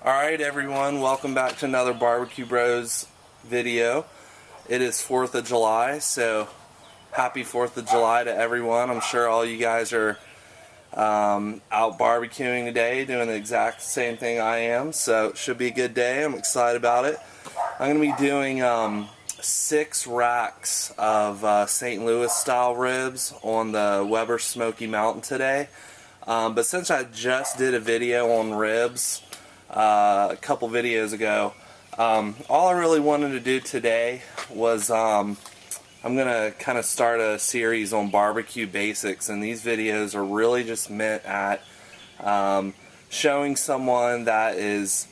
Alright everyone, welcome back to another Barbecue Bros video. It is 4th of July, so happy 4th of July to everyone. I'm sure all you guys are out barbecuing today, doing the exact same thing I am, so it should be a good day. I'm excited about it. I'm going to be doing 6 racks of St. Louis style ribs on the Weber Smokey Mountains today. But since I just did a video on ribs a couple videos ago, all I really wanted to do today was I'm going to kind of start a series on barbecue basics, and these videos are really just meant at showing someone that is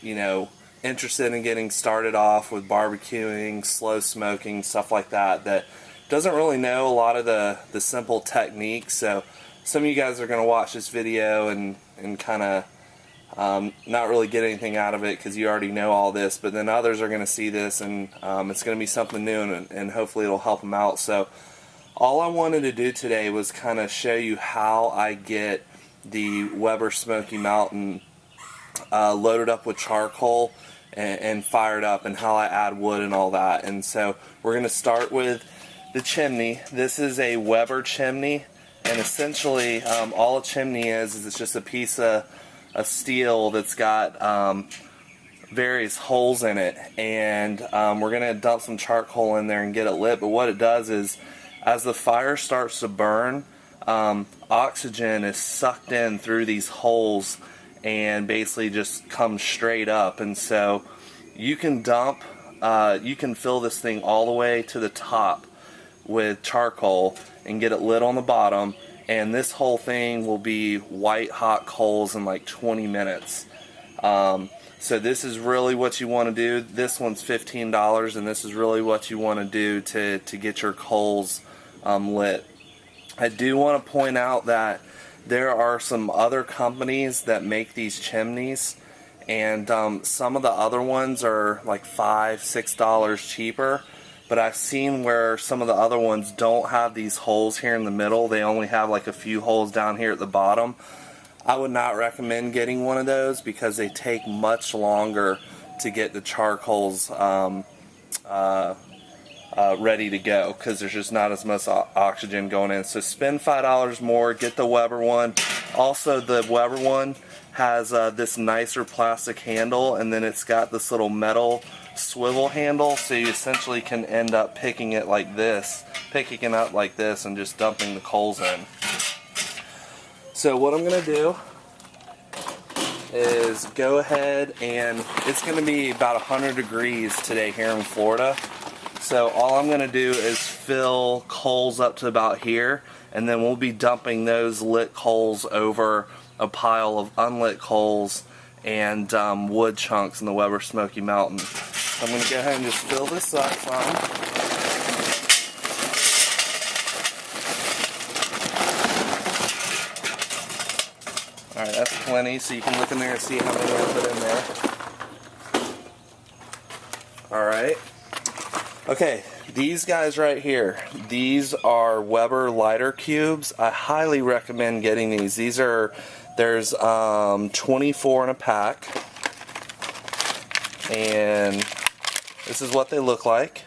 you know, interested in getting started off with barbecuing, slow smoking, stuff like that, that doesn't really know a lot of the simple techniques. So some of you guys are going to watch this video and kind of not really get anything out of it because you already know all this, but then others are going to see this and it's going to be something new, and hopefully it'll help them out. So all I wanted to do today was kind of show you how I get the Weber Smokey Mountain loaded up with charcoal and fired up, and how I add wood and all that. And so we're going to start with the chimney. This is a Weber chimney, and essentially all a chimney is it's just a piece of steel that's got various holes in it, and we're going to dump some charcoal in there and get it lit. But what it does is, as the fire starts to burn, oxygen is sucked in through these holes and basically just comes straight up. And so you can you can fill this thing all the way to the top with charcoal and get it lit on the bottom, and this whole thing will be white hot coals in like 20 minutes. So this is really what you want to do. This one's $15, and this is really what you want to do to get your coals lit. I do want to point out that there are some other companies that make these chimneys, and some of the other ones are like $5, $6 cheaper. But I've seen where some of the other ones don't have these holes here in the middle. They only have like a few holes down here at the bottom. I would not recommend getting one of those because they take much longer to get the charcoals ready to go, because there's just not as much oxygen going in. So spend $5 more, get the Weber one. Also, the Weber one has this nicer plastic handle, and then it's got this little metal swivel handle, so you essentially can end up picking it like this, picking it up like this, and just dumping the coals in. So what I'm going to do is go ahead, and it's going to be about 100 degrees today here in Florida. So all I'm going to do is fill coals up to about here, and then we'll be dumping those lit coals over a pile of unlit coals and wood chunks in the Weber Smokey Mountain. I'm going to go ahead and just fill this up some. Alright, that's plenty, so you can look in there and see how many I put in there. Alright. Okay, these guys right here, these are Weber lighter cubes. I highly recommend getting these. There's 24 in a pack, and this is what they look like.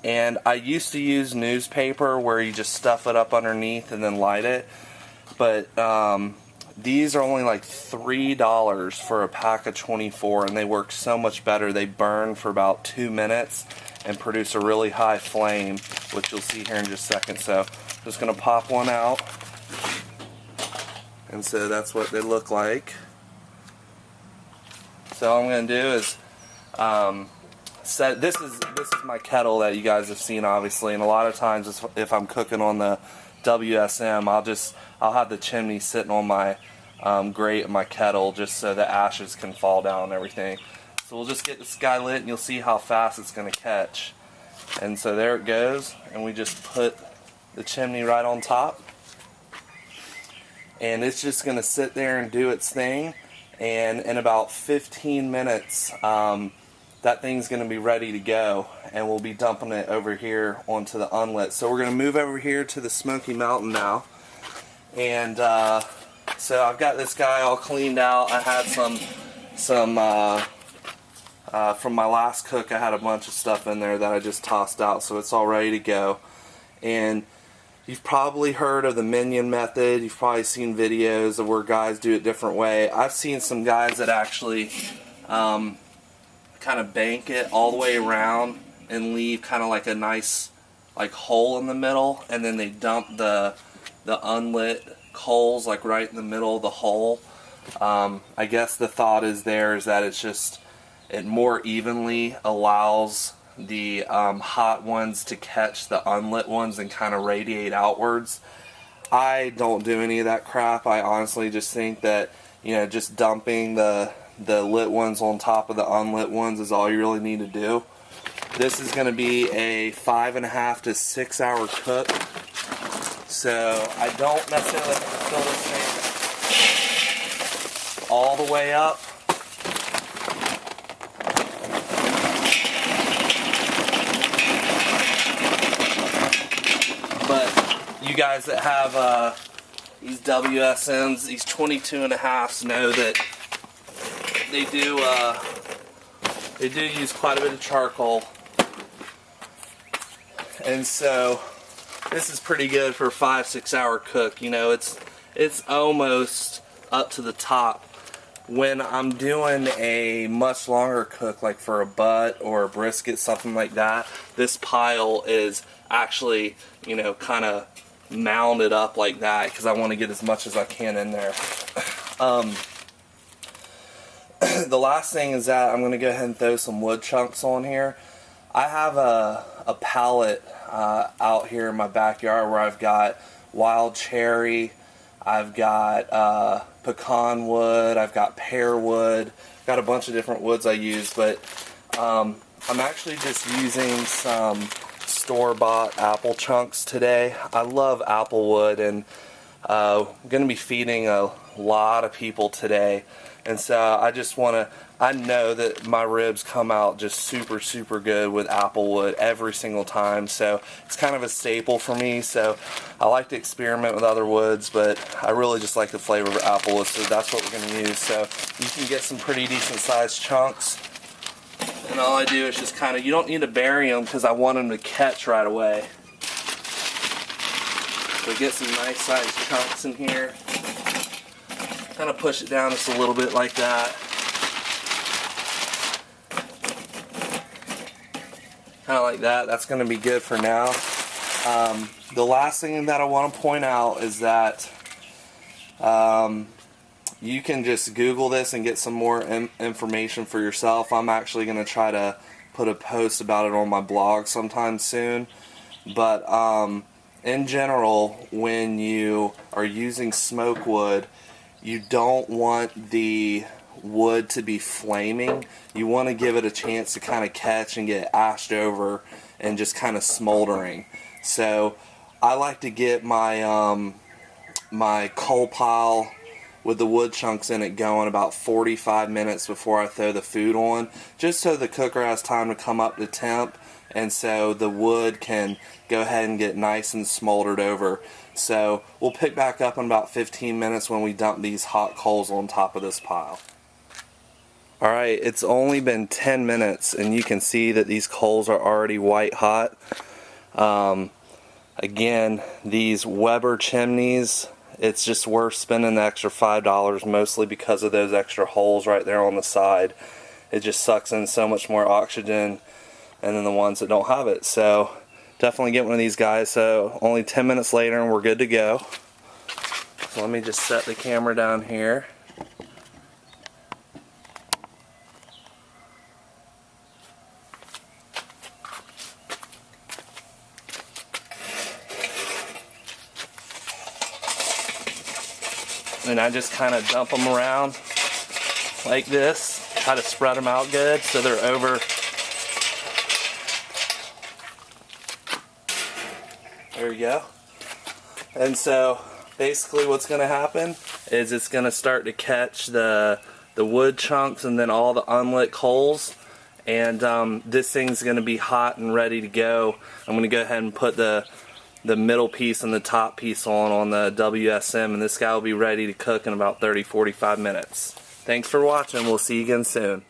And I used to use newspaper where you just stuff it up underneath and then light it, but these are only like $3 for a pack of 24, and they work so much better. They burn for about 2 minutes and produce a really high flame, which you'll see here in just a second. So I'm just going to pop one out. And so that's what they look like. So all I'm going to do is this is my kettle that you guys have seen, obviously, and a lot of times if I'm cooking on the WSM, I'll have the chimney sitting on my grate of my kettle just so the ashes can fall down and everything. So we'll just get this guy lit, and you'll see how fast it's going to catch. And so there it goes, and we just put the chimney right on top. And it's just going to sit there and do its thing, and in about 15 minutes that thing's going to be ready to go, and we'll be dumping it over here onto the unlit. So we're going to move over here to the Smoky Mountain now, and So I've got this guy all cleaned out. I had some from my last cook, I had a bunch of stuff in there that I just tossed out, so it's all ready to go. And you've probably heard of the minion method. You've probably seen videos of where guys do it different way. I've seen some guys that actually kind of bank it all the way around and leave kind of like a nice like hole in the middle, and then they dump the unlit coals like right in the middle of the hole. I guess the thought is that it's just, it more evenly allows the hot ones to catch the unlit ones and kind of radiate outwards. I don't do any of that crap. I honestly just think that, you know, just dumping the lit ones on top of the unlit ones is all you really need to do. This is going to be a 5.5 to 6 hour cook, so I don't necessarily have to fill this thing all the way up. You guys that have these WSMs, these 22.5s, know that they do use quite a bit of charcoal, and so this is pretty good for a 5-6 hour cook. You know, it's almost up to the top. When I'm doing a much longer cook, like for a butt or a brisket, something like that, this pile is actually, you know, kind of mounded up like that because I want to get as much as I can in there. The last thing is that I'm going to go ahead and throw some wood chunks on here. I have a pallet out here in my backyard where I've got wild cherry, I've got pecan wood, I've got pear wood, got a bunch of different woods I use, but I'm actually just using some store-bought apple chunks today. I love apple wood, and I'm going to be feeding a lot of people today, and so I know that my ribs come out just super good with apple wood every single time, so it's kind of a staple for me. So I like to experiment with other woods, but I really just like the flavor of apple wood, so that's what we're going to use. So you can get some pretty decent sized chunks. And all I do is just kind of, you don't need to bury them because I want them to catch right away. So get some nice sized chunks in here. Kind of push it down just a little bit like that. Kind of like that. That's going to be good for now. The last thing that I want to point out is that you can just Google this and get some more information for yourself. I'm actually going to try to put a post about it on my blog sometime soon. But in general, when you are using smoke wood, you don't want the wood to be flaming. You want to give it a chance to kind of catch and get ashed over and just kind of smoldering. So I like to get my my coal pile with the wood chunks in it going about 45 minutes before I throw the food on, just so the cooker has time to come up to temp, and so the wood can go ahead and get nice and smoldered over. So we'll pick back up in about 15 minutes when we dump these hot coals on top of this pile. Alright, it's only been 10 minutes and you can see that these coals are already white hot. Again, these Weber chimneys, it's just worth spending the extra $5 mostly because of those extra holes right there on the side. It just sucks in so much more oxygen than the ones that don't have it. So definitely get one of these guys. So only 10 minutes later and we're good to go. So let me just set the camera down here. And I just kind of dump them around like this, try to spread them out good so they're over. There you go. And so basically what's going to happen is it's going to start to catch the wood chunks and then all the unlit coals, and this thing's going to be hot and ready to go. I'm going to go ahead and put the the middle piece and the top piece on the WSM, and this guy will be ready to cook in about 30-45 minutes. Thanks for watching. We'll see you again soon.